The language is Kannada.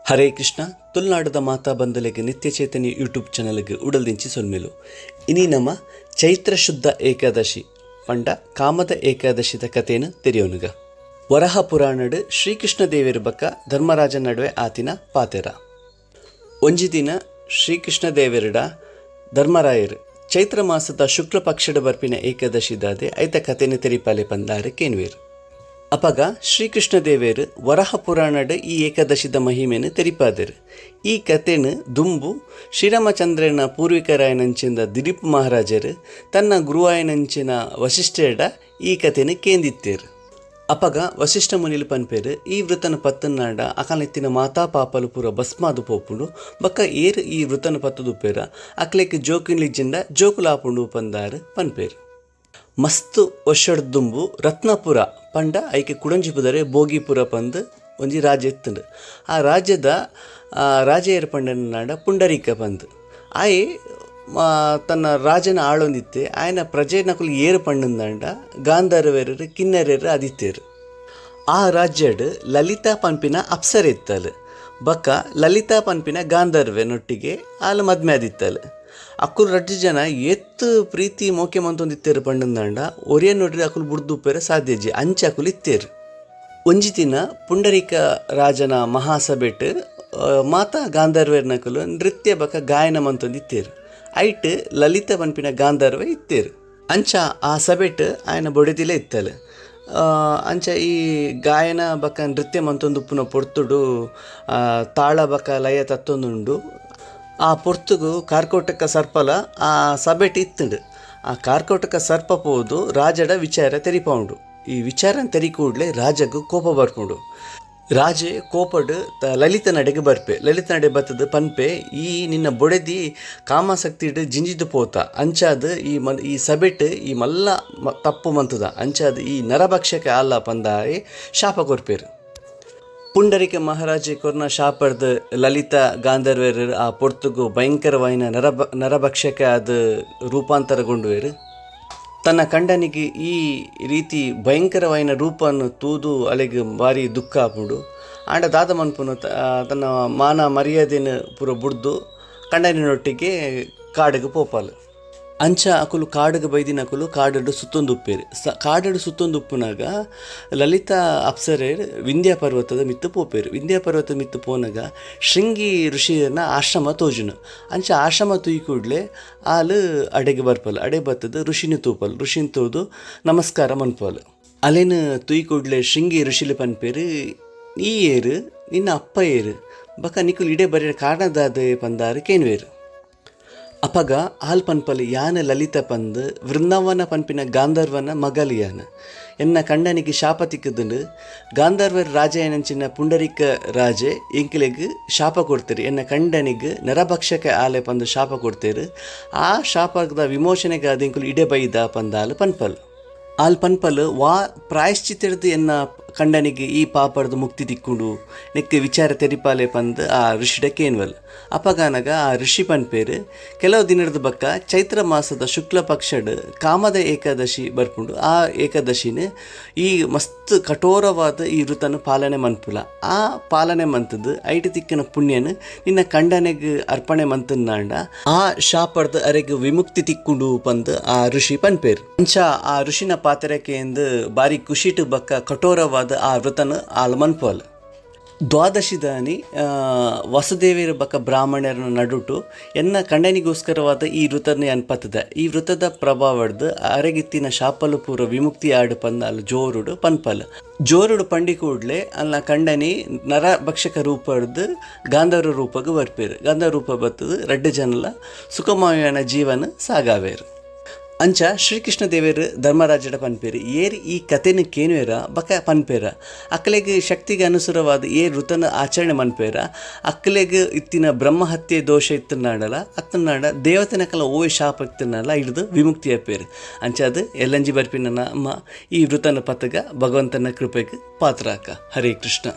ಹರೇ ಕೃಷ್ಣ. ತುಳುನಾಡದ ಮಾತಾ ಬಂದಲೆಗೆ ನಿತ್ಯ ಚೈತನ್ಯ ಯೂಟ್ಯೂಬ್ ಚಾನಲ್ಗೆ ಉಡಲ್ದಿಂಚಿ ಸೊಲ್ಮೆಲು. ಇನಿ ನಮ್ಮ ಚೈತ್ರ ಶುದ್ಧ ಏಕಾದಶಿ ಪಂಡ ಕಾಮದ ಏಕಾದಶಿದ ಕಥೆಯನ್ನು ತೆರೆಯೋನುಗ. ವರಹ ಪುರಾಣಡ್ ಶ್ರೀಕೃಷ್ಣ ದೇವಿರ ಬಕ್ಕ ಧರ್ಮರಾಜ ನಡುವೆ ಆತಿನ ಪಾತೆರ. ಒಂಜಿ ದಿನ ಶ್ರೀಕೃಷ್ಣ ದೇವರಿಡ ಧರ್ಮರಾಯರು ಚೈತ್ರ ಮಾಸದ ಶುಕ್ಲ ಪಕ್ಷದ ಬರ್ಪಿನ ಏಕಾದಶಿದಾದೆ ಐತ ಕಥೆಯನ್ನು ತೆರಿಪಾಲೆ ಪಂದಾರೆ ಕೇನ್ವೇರು. ಅಪಗ ಶ್ರೀಕೃಷ್ಣ ದೇವೇರು ವರಹ ಪುರಾಣಡ್ ಈ ಏಕಾದಶಿದ ಮಹಿಮೆಯನ್ನು ತೆರಿಪಾದರು. ಈ ಕಥೆನು ದುಂಬು ಶ್ರೀರಾಮಚಂದ್ರನ ಪೂರ್ವಿಕರಾಯನಂಚಿನ ದಿಲೀಪ್ ಮಹಾರಾಜರು ತನ್ನ ಗುರುವಾಯನಂಚಿನ ವಸಿಷ್ಠರ ಈ ಕಥೆಯನ್ನು ಕೇಂದಿತ್ತೇರು. ಅಪಗ ವಸಿಷ್ಠ ಮುನಿಲು ಪನ್ಪೇರು ಈ ವೃತನ ಪತ್ತನಾಡ ಅಕಾಲೆತ್ತಿನ ಮಾತಾ ಪಾಪಲು ಪೂರ ಭಸ್ಮಾದು ಪೋಪುಂಡು ಬಕ್ಕ ಏರು ಈ ವೃತನ ಪತ್ತದುಪ್ಪೇರ ಅಕ್ಲೆಕ್ಕೆ ಜೋಕಿನ್ಲಿಜ್ಜಿಂಡ ಜೋಕುಲಾಪುಂಡು ಪಂದಾರು ಪನ್ಪೇರು. ಮಸ್ತ್ ಒಷಡ್ದುಂಬು ರತ್ನಪುರ ಪಂಡ ಐಕೆ ಕುಡಂಜಿಪುದರೆ ಭೋಗಿಪುರ ಪಂದು ಒಂಜಿ ರಾಜ್ಯ ಇತ್ತುಂಡು. ಆ ರಾಜ್ಯದ ರಾಜ ಏರು ಪಂಡನ ನಾಡ ಪುಂಡರೀಕ ಪಂದು ಆಯೆ ತನ್ನ ರಾಜನ ಆಳೊಂದಿತ್ತೆ ಆಯನ ಪ್ರಜೆ ನಕುಲು ಏರು ಪಂಡಂದಾಂಡ ಗಾಂಧರ್ವರರು ಕಿನ್ನರರು ಆದಿತ್ಯರು. ಆ ರಾಜ್ಯಡ್ ಲಲಿತಾ ಪನ್ಪಿನ ಅಪ್ಸರೆ ಇತ್ತಲು ಬಕ್ಕ ಲಲಿತಾ ಪನ್ಪಿನ ಗಾಂಧರ್ವನೊಟ್ಟಿಗೆ ಆಲು ಮದ್ಮೆ ಆದಿತ್ತಲು. ಅಕ್ಕುಲು ರಡ್ಡು ಜನ ಎತ್ತು ಪ್ರೀತಿ ಮೋಕೆ ಮಂತೊಂದಿತ್ತೇರು ಪಂಡಂದಾಂಡ ಒರಿಯ ನೋಡ್ರಿ ಅಕ್ಕುಲು ಬುಡ್ದುಪ್ಪೇರ ಸಾಧ್ಯಜಿ ಅಂಚೆ ಅಕ್ಕುಲು ಇತ್ತೇರು. ಒಂಜಿ ದಿನ ಪುಂಡರೀಕ ರಾಜನ ಮಹಾಸಭೆಟ್ ಮಾತಾ ಗಾಂಧರ್ವರ್ನಕುಲು ನೃತ್ಯ ಬಕ ಗಾಯನ ಮಂತೊಂದಿತ್ತೇರು. ಐಟ್ ಲಲಿತ ಪನ್ಪಿನ ಗಾಂಧರ್ವ ಇತ್ತೇರು. ಅಂಚ ಆ ಸಭೆಟ್ ಆಯನ ಬೊಡೆದಿಲೇ ಇತ್ತಲು. ಅಂಚ ಈ ಗಾಯನ ಬಕ ನೃತ್ಯ ಮಂತೊಂದುಪ್ಪುನ ಪೊರ್ತುಡು ತಾಳ ಬಕ ಲಯ ತತ್ತೊಂದುಂಡು. ಆ ಪೊರ್ತುಗು ಕಾರ್ಕೋಟಕ ಸರ್ಪಲ ಆ ಸಭೆಟ್ ಇತ್ತುಂಡು. ಆ ಕಾರ್ಕೋಟಕ ಸರ್ಪ ಪೋದು ರಾಜಡ ವಿಚಾರ ತೆರಿಪೌಂಡು. ಈ ವಿಚಾರ ತೆರಿಕೂಡ್ಲೆ ರಾಜಗೂ ಕೋಪ ಬರ್ಪುಂಡು. ರಾಜೆ ಕೋಪಡು ಲಲಿತ ನಡೆಗೆ ಬರ್ಪೆ. ಲಲಿತ ನಡೆ ಬತ್ತದು ಪನ್ಪೆ ಈ ನಿನ್ನ ಬೊಡೆದಿ ಕಾಮಾಸಕ್ತಿಡ್ ಜಿಂಜಿದು ಪೋತ ಅಂಚಾದ ಈ ಸಭೆಟ್ ಈ ಮಲ್ಲ ತಪ್ಪು ಮಂತದ ಅಂಚಾದ ಈ ನರಭಕ್ಷಕ ಅಲ್ಲ ಪಂದಾಯಿ ಶಾಪ ಕೊರ್ಪೇರು. ಪುಂಡರೀಕ ಮಹಾರಾಜೆ ಕೊರ್ನ ಶಾಪರ್ದ ಲಲಿತಾ ಗಾಂಧರ್ವರು ಆ ಪೊರ್ತುಗು ಭಯಂಕರವಾಯಿನ ನರಭಕ್ಷಕ ಅದು ರೂಪಾಂತರಗೊಂಡುವೇರು. ತನ್ನ ಕಂಡನಿಗೆ ಈ ರೀತಿ ಭಯಂಕರವಾಯಿನ ರೂಪವನ್ನು ತೂದು ಅಲೆಗೆ ಭಾರಿ ದುಃಖ ಆಪುಂಡು. ಆಂಡ ದಾದ ಮನ್ಪುನು ತನ್ನ ಮಾನ ಮರ್ಯಾದೆನ ಪೂರ ಬುಡ್ದು ಕಂಡನಿನೊಟ್ಟಿಗೆ ಕಾಡಿಗೆ ಪೋಪಾಲು. ಅಂಚ ಅಕುಲು ಕಾಡಿಗೆ ಬೈದಿನ ಅಕುಲು ಕಾಡಡು ಸುತ್ತೊಂದುಪ್ಪೇರು. ಕಾಡಡು ಸುತ್ತೊಂದುಪ್ಪುನಾಗ ಲಲಿತಾ ಅಪ್ಸರೇರು ವಿಂಧ್ಯ ಪರ್ವತದ ಮಿತ್ತು ಪೋಪೇರು. ವಿಂಧ್ಯ ಪರ್ವತದ ಮಿತ್ತು ಪೋನಾಗ ಶೃಂಗಿ ಋಷಿಯನ್ನ ಆಶ್ರಮ ತೋಜುನು. ಅಂಚ ಆಶ್ರಮ ತೂಯಿ ಕೂಡಲೇ ಆಲು ಅಡೆಗೆ ಬರ್ಪಲು. ಅಡೆ ಬತ್ತದ ಋಷಿನ ತೂಪಲು. ಋಷಿನ ತೋದು ನಮಸ್ಕಾರ ಮನ್ಪಲು. ಅಲೇನು ತೂಯಿ ಕೂಡಲೇ ಶೃಂಗಿ ಋಷಿಲು ಪನ್ಪೇರು ನೀ ಏರು ನಿನ್ನ ಅಪ್ಪ ಏರು ಬಕ ನಿಕುಲು ಇಡೆ ಬರೆಯ ಕಾರಣದಾದ ಪಂದಾರು ಕೇನ್ವೇರು. ಅಪಗ ಆಲ್ ಪನ್ಪಲು ಯಾನ ಲಲಿತ ಪಂದು ವೃಂದಾವನ ಪನ್ಪಿನ ಗಾಂಧರ್ವನ ಮಗಲು ಯಾನ ಎನ್ನ ಕಂಡನಿಗೆ ಶಾಪ ತಿಕ್ಕದುಂಡು. ಗಾಂಧರ್ವರ ರಾಜ ಏನಂಚಿನ ಪುಂಡರೀಕ ರಾಜೆ ಎಂಕಿಲೆಗ್ ಶಾಪ ಕೊಡ್ತೇರು. ಎನ್ನ ಕಂಡನಿಗೆ ನರಭಕ್ಷಕ ಆಲೆ ಪಂದು ಶಾಪ ಕೊಡ್ತೇರು. ಆ ಶಾಪದ ವಿಮೋಚನೆಗೆ ಅದೆಂಕುಲು ಇಡೆ ಬೈದ ಪಂದಾಲು ಪನ್ಪಲು. ಆಲ್ ಪನ್ಪಲು ವಾ ಪ್ರಾಯಶ್ಚಿತ್ತಡ್ದು ಎನ್ನ ಕಂಡನಿಗೆ ಈ ಪಾಪಡ್ದು ಮುಕ್ತಿ ತಿಕ್ಕೊಂಡು ನೆಕ್ಕೆ ವಿಚಾರ ತೆರಿಪಾಲೆ ಪಂದು ಆ ಋಷಿಡ ಕೇನ್ವಲ್. ಅಪಗಾನಗ ಆ ಋಷಿ ಪನ್ಪೇರು ಕೆಲವು ದಿನದ ಬಕ್ಕ ಚೈತ್ರ ಮಾಸದ ಶುಕ್ಲ ಪಕ್ಷಡ್ ಕಾಮದ ಏಕಾದಶಿ ಬರ್ಪುಂಡು. ಆ ಏಕಾದಶಿನ ಈ ಮಸ್ತ್ ಕಠೋರವಾದ ಈ ವೃತನ ಪಾಲನೆ ಮನ್ಪುಲ. ಆ ಪಾಲನೆ ಮಂತದ್ದು ಐಟಿ ತಿಕ್ಕಿನ ಪುಣ್ಯನು ನಿನ್ನ ಕಂಡನೆಗೆ ಅರ್ಪಣೆ ಮಂತನ್ನಾಂಡ ಆ ಶಾಪಡ್ದು ಅರೆಗೆ ವಿಮುಕ್ತಿ ತಿಕ್ಕೊಂಡು ಪಂದು ಆ ಋಷಿ ಪನ್ಪೇರು. ಅಂಚ ಆ ಋಷಿನ ಪಾತ್ರಕ್ಕೆ ಎಂದು ಬಾರಿ ಖುಷಿಟು ಬಕ್ಕ ಕಠೋರವಾದ ಆ ವೃತನ ಆಲ್ ಮನ್ಪೋಲ್. ದ್ವಾದಶಿದಾನಿ ವಸುದೇವಿರ ಬಕ್ಕ ಬ್ರಾಹ್ಮಣರನ್ನ ನಡುಟು ಎನ್ನ ಕಂಡನಿಗೋಸ್ಕರವಾದ ಈ ವೃತನ ಅನ್ಪತ್ತದ. ಈ ವೃತದ ಪ್ರಭಾವಡ್ದು ಅರೆಗಿತ್ತಿನ ಶಾಪಲು ಪೂರ ವಿಮುಕ್ತಿ ಆಡು ಪಂದ ಅಲ್ಲಿ ಜೋರುಡು ಪನ್ಪಲ್. ಜೋರುಡು ಪಂಡಿ ಕೂಡಲೇ ಅಲ್ಲ ಕಂಡನಿ ನರಭಕ್ಷಕ ರೂಪಡ್ದು ಗಾಂಧರ್ವ ರೂಪಗೂ ಬರ್ಪೇರು. ಗಾಂಧರ್ವ ರೂಪ ಬತ್ತದು ರಡ್ಡು ಜನಲ ಸುಖಮಯನ ಜೀವನ ಸಾಗಾವೇರು. ಅಂಚ ಶ್ರೀಕೃಷ್ಣ ದೇವರು ಧರ್ಮರಾಜಡ ಪನ್ಪೇರು ಏರ್ ಈ ಕಥೆನ ಕೇನ್ವೇರ ಬಕ ಪನ್ಪೇರ ಅಕ್ಕಲೆಗೆ ಶಕ್ತಿಗೆ ಅನುಸಾರವಾದ ಏರ್ ವೃತನ ಆಚರಣೆ ಮನ್ಪೇರ ಅಕ್ಕಲೆಗೆ ಇತ್ತಿನ ಬ್ರಹ್ಮಹತ್ಯೆ ದೋಷ ಇತ್ತನಾಡಲ್ಲ ಅತ್ತನಾಡ ದೇವತೆನಕಲ ಓಯ್ ಶಾಪ ಇತ್ತನಲ್ಲ ಹಿಡಿದು ವಿಮುಕ್ತಿ ಅಪ್ಪೇರು. ಅಂಚಾದ ಎಲ್ಲಂಜಿ ಬರ್ಪಿನ ನಮ್ಮ ಈ ವೃತನ ಪತ್ತಗ ಭಗವಂತನ ಕೃಪೆಗೆ ಪಾತ್ರ ಆಕ. ಹರೇ ಕೃಷ್ಣ.